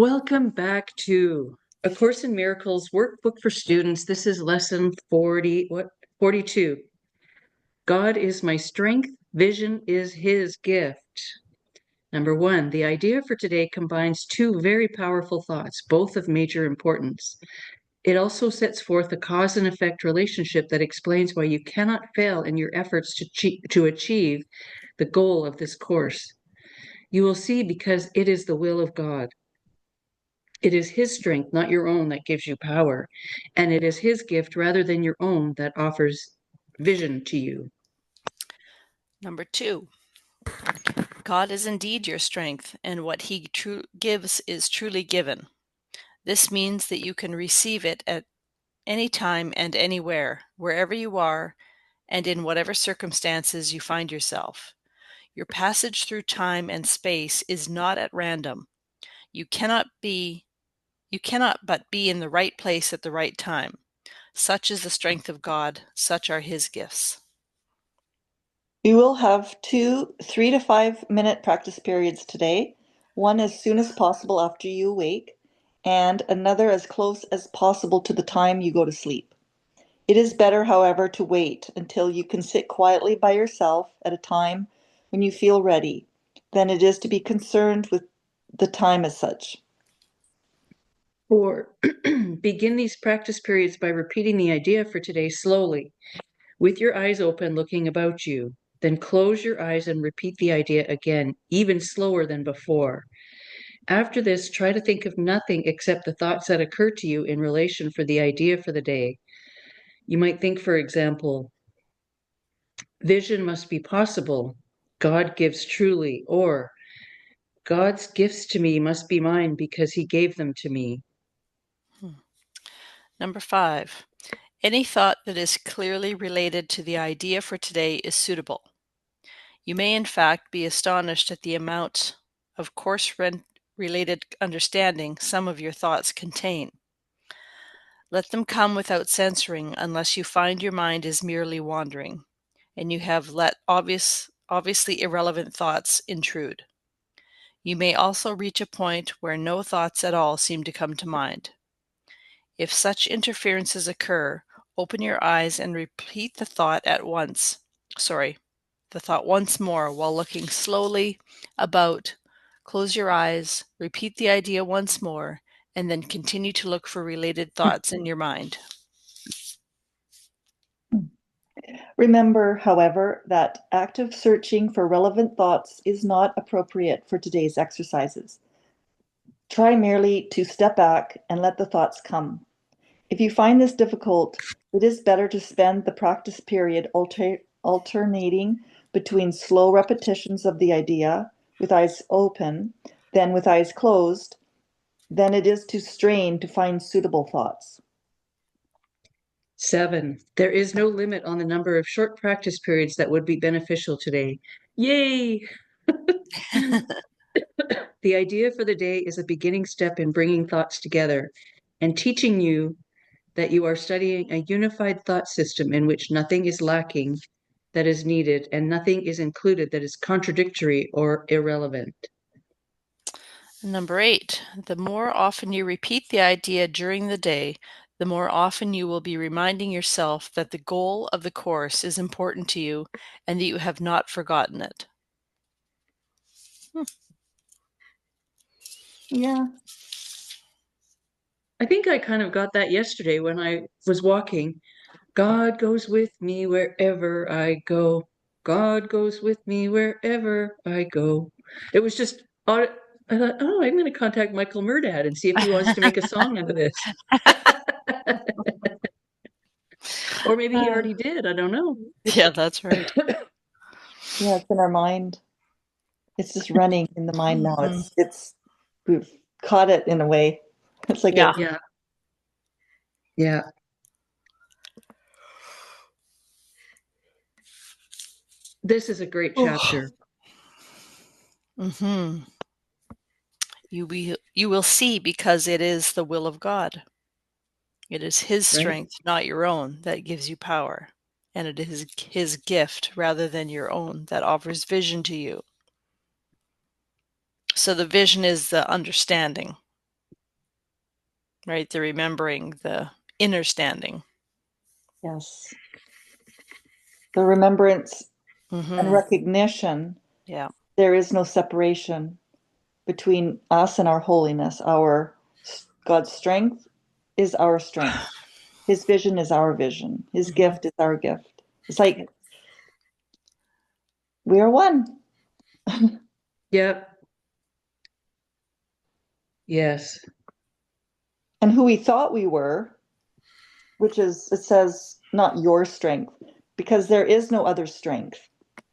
Welcome back to A Course in Miracles workbook for students. This is lesson 42. God is my strength, vision is his gift. Number 1, the idea for today combines two very powerful thoughts, both of major importance. It also sets forth a cause and effect relationship that explains why you cannot fail in your efforts to achieve the goal of this course. You will see because it is the will of God. It is his strength, not your own, that gives you power. And it is his gift rather than your own that offers vision to you. Number 2, God is indeed your strength, and what he gives is truly given. This means that you can receive it at any time and anywhere, wherever you are, and in whatever circumstances you find yourself. Your passage through time and space is not at random. You cannot but be in the right place at the right time. Such is the strength of God, such are his gifts. We will have 2 3 to 5 minute practice periods today, one as soon as possible after you awake, and another as close as possible to the time you go to sleep. It is better, however, to wait until you can sit quietly by yourself at a time when you feel ready than it is to be concerned with the time as such. 4, begin these practice periods by repeating the idea for today slowly, with your eyes open, looking about you. Then close your eyes and repeat the idea again, even slower than before. After this, try to think of nothing except the thoughts that occur to you in relation for the idea for the day. You might think, for example, vision must be possible. God gives truly. Or God's gifts to me must be mine because he gave them to me. Number 5, any thought that is clearly related to the idea for today is suitable. You may in fact be astonished at the amount of course-related understanding some of your thoughts contain. Let them come without censoring unless you find your mind is merely wandering, and you have let obviously irrelevant thoughts intrude. You may also reach a point where no thoughts at all seem to come to mind. If such interferences occur, open your eyes and repeat the thought once more while looking slowly about. Close your eyes, repeat the idea once more, and then continue to look for related thoughts in your mind. Remember, however, that active searching for relevant thoughts is not appropriate for today's exercises. Try merely to step back and let the thoughts come. If you find this difficult, it is better to spend the practice period alternating between slow repetitions of the idea with eyes open than with eyes closed than it is to strain to find suitable thoughts. 7, there is no limit on the number of short practice periods that would be beneficial today. Yay! The idea for the day is a beginning step in bringing thoughts together and teaching you that you are studying a unified thought system in which nothing is lacking that is needed and nothing is included that is contradictory or irrelevant. Number 8, the more often you repeat the idea during the day, the more often you will be reminding yourself that the goal of the course is important to you and that you have not forgotten it. Yeah. I think I kind of got that yesterday when I was walking. God goes with me wherever I go. God goes with me wherever I go. It was just, I thought, oh, I'm going to contact Michael Murdad and see if he wants to make a song out of this. Or maybe he already did. I don't know. Yeah, that's right. Yeah, it's in our mind. It's just running in the mind now. It's we've caught it in a way. It's like Yeah. Yeah. Yeah. This is a great chapter. Mm-hmm. You will see because it is the will of God. It is his Right? strength, not your own, that gives you power. And it is his gift rather than your own that offers vision to you. So the vision is the understanding. Right, the remembering, the understanding. Yes. The remembrance and Mm-hmm. recognition, Yeah. there is no separation between us and our holiness. Our God's strength is our strength. His vision is our vision. His Mm-hmm. gift is our gift. It's like we are one. Yep. Yes. And who we thought we were, which is, it says, not your strength, because there is no other strength.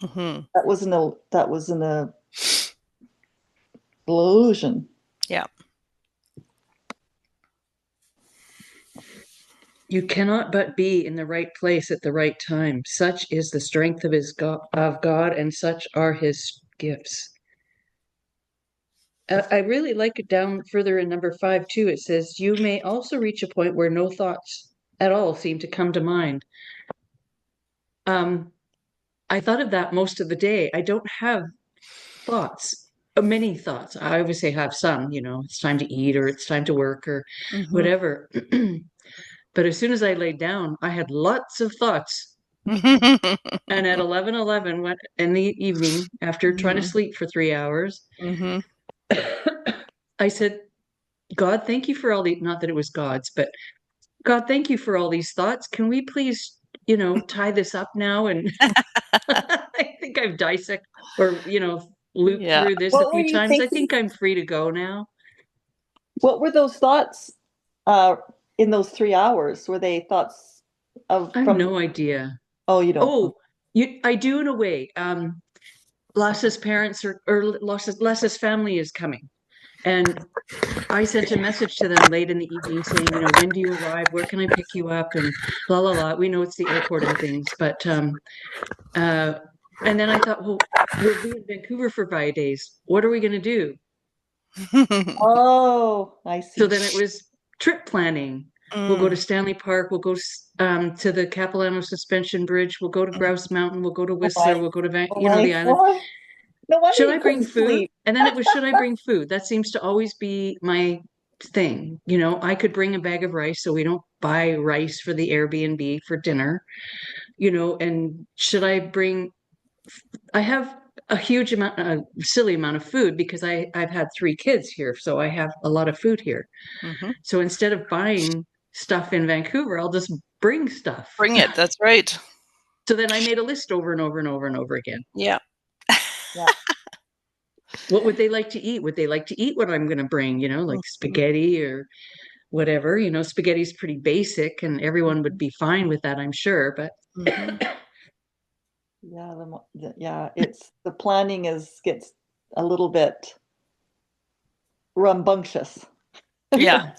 Mm-hmm. That was an illusion. Yeah. You cannot but be in the right place at the right time. Such is the strength of God, and such are his gifts. I really like it down further in number 5 too. It says, you may also reach a point where no thoughts at all seem to come to mind. I thought of that most of the day. I don't have thoughts, many thoughts. I always say have some, it's time to eat or it's time to work or Mm-hmm. whatever. But as soon as I laid down, I had lots of thoughts. And at 11:11 in the evening, after trying to Mm-hmm. sleep for 3 hours, Mm-hmm. I said, God, thank you for all the, not that it was God's, but God, thank you for all these thoughts. Can we please, tie this up now? And I think I've dissected or, looped Yeah. through this a What were few you times. I thinking? think I'm free to go now. What were those thoughts uh, in those 3 hours? Were they thoughts of I have from? no idea. Oh, you don't. Oh, I do in a way. Lasse's parents or Lasse's family is coming. And I sent a message to them late in the evening saying, when do you arrive? Where can I pick you up? And blah, blah, blah. We know it's the airport and things. But, uh, and then I thought, well, we'll be in Vancouver for 5 days. What are we going to do? Oh, I So see. then it was trip planning. We'll go to Stanley Park. We'll go to the Capilano Suspension Bridge. We'll go to Grouse Mountain. We'll go to Oh Whistler. my, We'll go to, oh my the island. God. No wonder Should you I bring couldn't food? sleep. And then it was, should I bring food? That seems to always be my thing. I could bring a bag of rice so we don't buy rice for the Airbnb for dinner, and should I bring, I have a huge amount, a silly amount of food because I've had 3 kids here. So I have a lot of food here. Mm-hmm. So instead of buying stuff in Vancouver, I'll just bring stuff. Bring it. That's right. So then I made a list over and over and over and over again. Yeah. Yeah. What would they like to eat? Would they like to eat what I'm going to bring, like spaghetti or whatever? Spaghetti's pretty basic and everyone would be fine with that, I'm sure. But Mm-hmm. Yeah, yeah, it's the planning gets a little bit rambunctious. Yeah.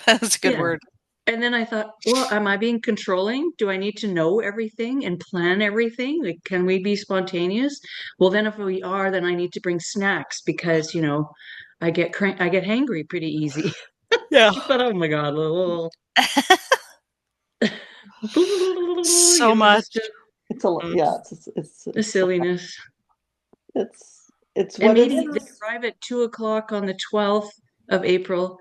That's a good yeah. word. And then I thought, well, am I being controlling? Do I need to know everything and plan everything? Like, can we be spontaneous? Well, then if we are, then I need to bring snacks because, I get hangry pretty easy. Yeah. I thought, oh my God, So much. just It's a yeah, a silliness. it's And what it maybe they is. arrive at 2 o'clock on the 12th of April.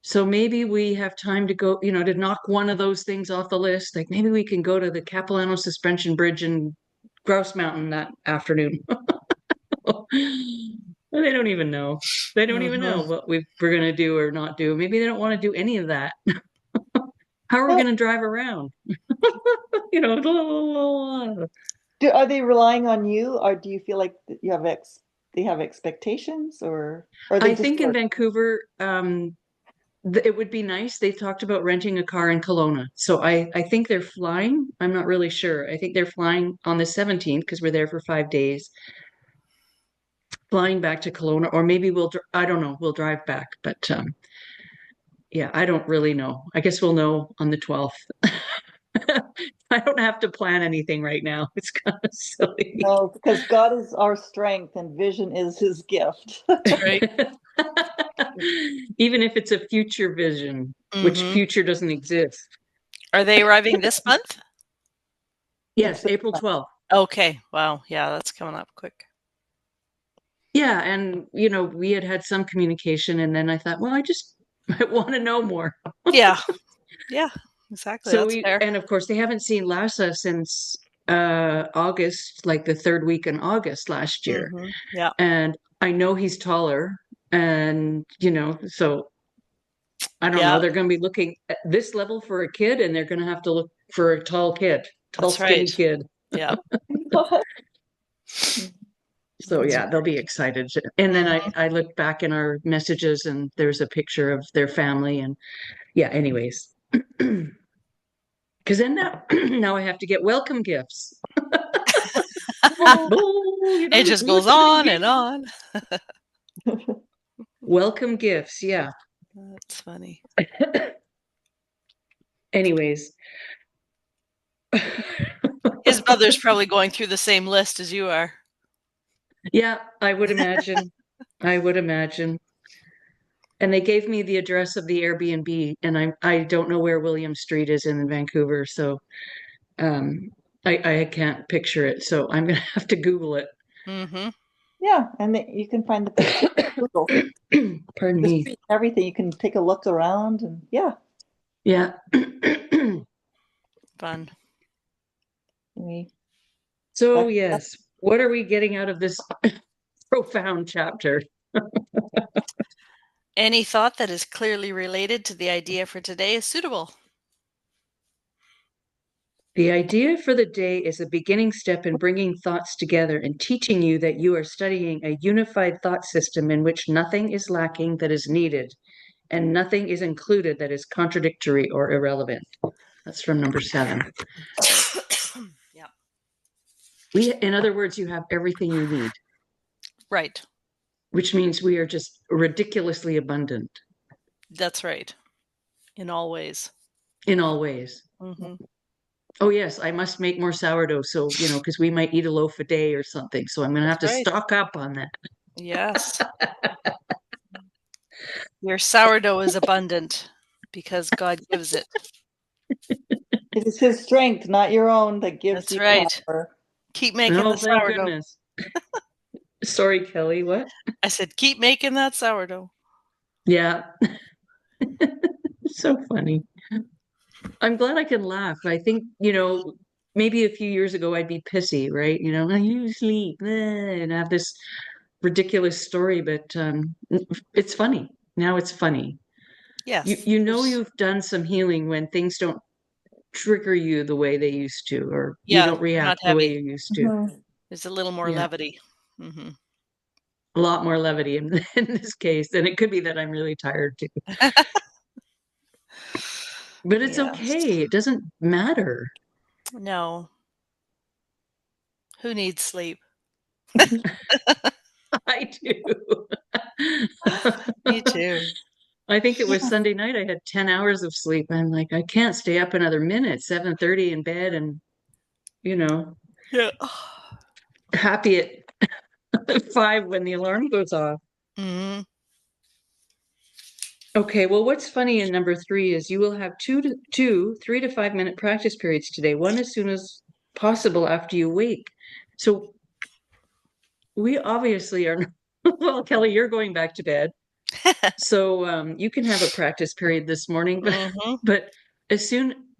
So maybe we have time to go, to knock one of those things off the list. Like maybe we can go to the Capilano Suspension Bridge in Grouse Mountain that afternoon. They don't even know. They don't even know Mm-hmm. what we're going to do or not do. Maybe they don't want to do any of that. How are we Well, going to drive around? you know, are they relying on you, or do you feel like you have they have expectations, or are they I just think in work? Vancouver, it would be nice. They talked about renting a car in Kelowna. So I think they're flying. I'm not really sure. I think they're flying on the 17th because we're there for 5 days, flying back to Kelowna, or maybe I don't know, we'll drive back. But yeah, I don't really know. I guess we'll know on the 12th. I don't have to plan anything right now. It's kind of silly. No, because God is our strength and vision is his gift. Right. Even if it's a future vision, which Mm-hmm. future doesn't exist. Are they arriving this month? It's Yes, the April 12th. Okay. Wow. Yeah, that's coming up quick. Yeah, and we had some communication, and then I thought, well, might want to know more. Yeah. Yeah, exactly. So That's fair. and of course, they haven't seen Lhasa since August, like the third week in August last year. Yeah, And I know he's taller, and so I don't yeah, know. They're going to be looking at this level for a kid, and they're going to have to look for a tall kid, tall, that's right. skinny kid. Yeah. So That's yeah, they'll be excited. And then Mhm. I looked back in our messages, and there's a picture of their family, and yeah. Anyways, because then now I have to get welcome gifts. Oh, It just goes what can I on get? and on. Welcome gifts, yeah. That's funny. Anyways, His mother's probably going through the same list as you are. yeah, I would imagine. I would imagine. And they gave me the address of the Airbnb, and I don't know where William Street is in Vancouver, so um, I can't picture it. So I'm gonna have to Google it. Mm-hmm. Yeah, and you can find the picture on Google. Pardon The me. street, everything. You can take a look around, and yeah, Yeah. Fun. we. So yes, what are we getting out of this profound chapter? Any thought that is clearly related to the idea for today is suitable. The idea for the day is a beginning step in bringing thoughts together and teaching you that you are studying a unified thought system in which nothing is lacking that is needed and nothing is included that is contradictory or irrelevant. That's from number 7. Yeah. In other words, you have everything you need, Right. which means we are just ridiculously abundant That's right. In all ways. in all ways. Mm-hmm. Oh, yes, I must make more sourdough. So, because we might eat a loaf a day or something. So I'm going to have to That's right. stock up on that. Yes. Your sourdough is abundant because God gives it. It is His strength, not your own, that gives That's you right. power. Keep making Oh, the thank sourdough. goodness. Sorry, Kelly. What? I said, keep making that sourdough. Yeah. So funny. I'm glad I can laugh. I think, maybe a few years ago I'd be pissy, right? You sleep and have this ridiculous story, but it's funny. Now it's funny. Yes. You've done some healing when things don't trigger you the way they used to, or you Yeah, don't they're react not the way heavy. you used to. There's a little more Yeah. levity. Mm-hmm. A lot more levity in this case. And it could be that I'm really tired too. But it's Yes. okay. It doesn't matter. No. Who needs sleep? I do. Me too. I think it was Sunday night. I had 10 hours of sleep. I'm like, I can't stay up another minute, 7:30 in bed and, you know, Yeah. happy at 5 when the alarm goes off. Mm-hmm. Okay, well, what's funny in number 3 is you will have 3 to 5 minute practice periods today, one as soon as possible after you wake. So we obviously are, well, Kelly, you're going back to bed. So you can have a practice period this morning, Mm-hmm. but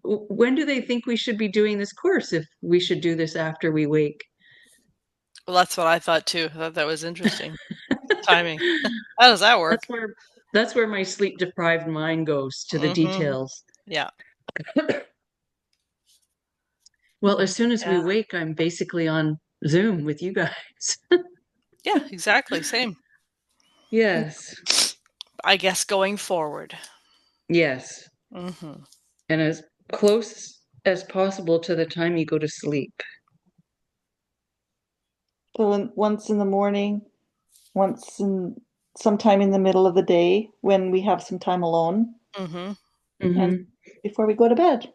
when do they think we should be doing this course if we should do this after we wake? Well, that's what I thought too. I thought that was interesting. Timing. How does that work? That's where my sleep deprived mind goes to the Mm-hmm. details. Yeah. Well, as soon as we Yeah. wake, I'm basically on Zoom with you guys. Yeah, exactly. Same. Yes. I guess going forward. Yes. Mm-hmm. And as close as possible to the time you go to sleep. So once in the morning, sometime in the middle of the day when we have some time alone, Mm-hmm. and Mm-hmm. before we go to bed.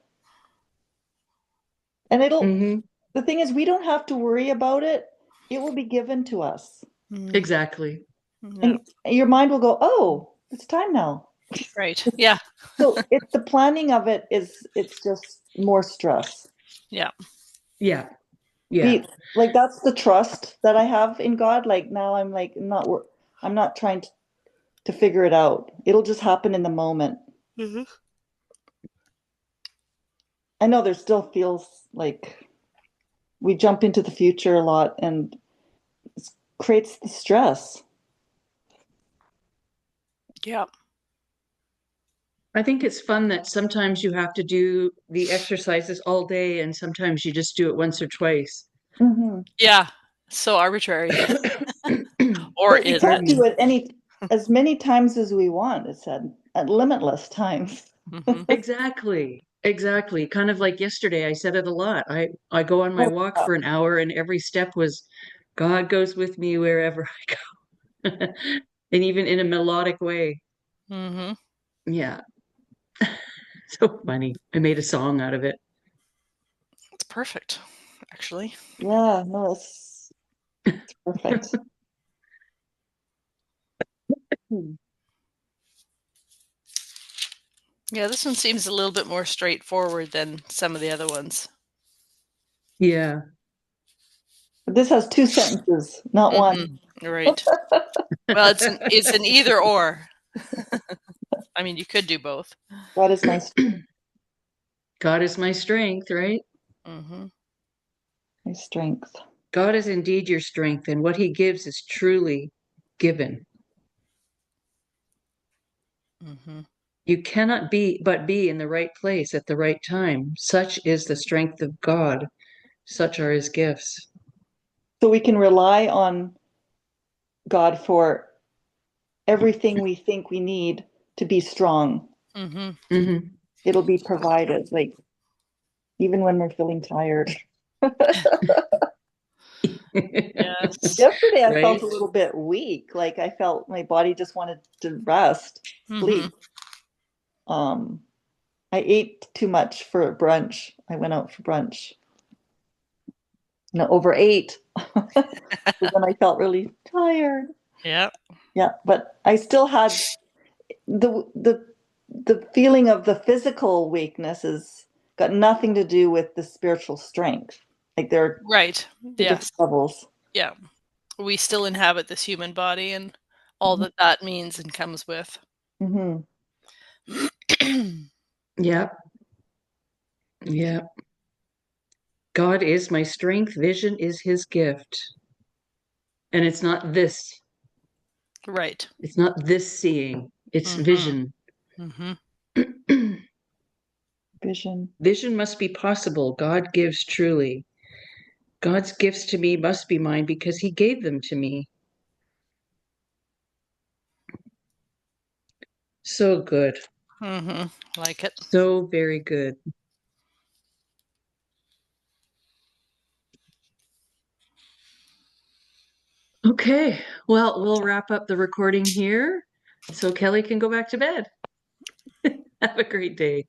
And Mm-hmm. the thing is, we don't have to worry about it. It will be given to us. Mm-hmm. Exactly. Yeah. And your mind will go, oh, it's time now. Right. Yeah. So it's the planning of it's just more stress. Yeah. Yeah. Yeah. Like that's the trust that I have in God. Like now I'm not trying to to figure it out. It'll just happen in the moment. Mm-hmm. I know there still feels like we jump into the future a lot and it creates the stress. Yeah. I think it's fun that sometimes you have to do the exercises all day and sometimes you just do it once or twice. Mm-hmm. Yeah. So arbitrary. Or But we is can't it? do it as many times as we want, it said, at limitless times. Mm-hmm. Exactly. Exactly. Kind of like yesterday, I said it a lot. I go on my Oh, walk yeah. for an hour and every step was God goes with me wherever I go. And even in a melodic way. Mm-hmm. Yeah. So funny. I made a song out of it. It's perfect, actually. Yeah, no, it's perfect. Hmm. Yeah, this one seems a little bit more straightforward than some of the other ones. Yeah. But this has two sentences, not one. Mm-hmm. Right. Well, it's an either or. I mean, you could do both. God is my God is my strength, right? Mm-hmm. strength. God is indeed your strength, and what he gives is truly given. Mm-hmm. You cannot be in the right place at the right time. Such is the strength of God. Such are his gifts. So we can rely on God for everything we think we need to be strong. Mm-hmm. Mm-hmm. It'll be provided, like even when we're feeling tired. Yes. Yesterday, I Right? felt a little bit weak. Like I felt my body just wanted to rest, Mm-hmm. sleep. I ate too much for brunch. I went out for brunch. No, overate. So then I felt really tired. Yeah. Yeah, but I still had the feeling of the physical weakness has got nothing to do with the spiritual strength. Like there are Right. two different Yes. levels. Yeah. We still inhabit this human body and all that that means and comes with. Mm-hmm. Yep. Yep. God is my strength. Vision is his gift. And it's not this. Right. It's not this seeing. It's Mm-hmm. vision. Mm-hmm. Vision. Vision must be possible. God gives truly. God's gifts to me must be mine because he gave them to me. So good. Mm-hmm. Like it. So very good. Okay. Well, we'll wrap up the recording here so Kelly can go back to bed. Have a great day.